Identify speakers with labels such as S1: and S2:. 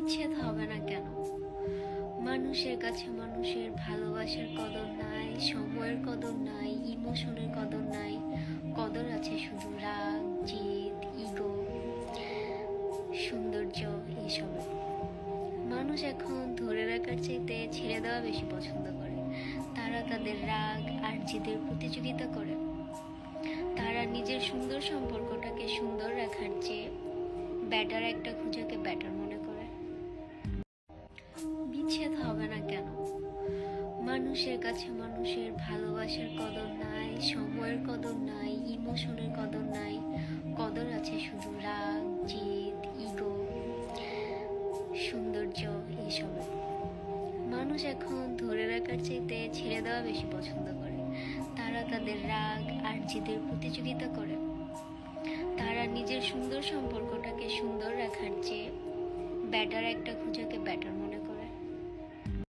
S1: বিচ্ছেদ হবে না কেন? মানুষের কাছে মানুষের ভালোবাসার কদর নাই, সময়ের কদর নাই, ইমোশনের কদর নাই। কদর আছে শুধু রাগ, জেদ, ইগো, সৌন্দর্য, এইসবের। মানুষ এখন ধরে রাখার চাইতে ছেড়ে দেওয়া বেশি পছন্দ করে। তারা তাদের রাগ আর জেদের প্রতিযোগিতা করে। তারা নিজের সুন্দর সম্পর্কটাকে সুন্দর রাখার চেয়ে ব্যাটার একটা খুঁজাকে ব্যাটার মনে করে। বিচ্ছেদ হবে না কেন? মানুষের কাছে মানুষের ভালোবাসার কদর নাই, সময়ের কদর নাই, ইমোশনের কদর নাই। কদর আছে শুধু রাগ, জেদ, ইগো, সৌন্দর্য, এইসবের। মানুষ এখন ধরে রাখার চাইতে ছেড়ে দেওয়া বেশি পছন্দ করে। তারা তাদের রাগ আর জেদের প্রতিযোগিতা করে। তারা নিজের সুন্দর সম্পর্কটাকে সুন্দর রাখার চেয়ে ব্যাটার একটা খুঁজাকে ব্যাটার মনে করে।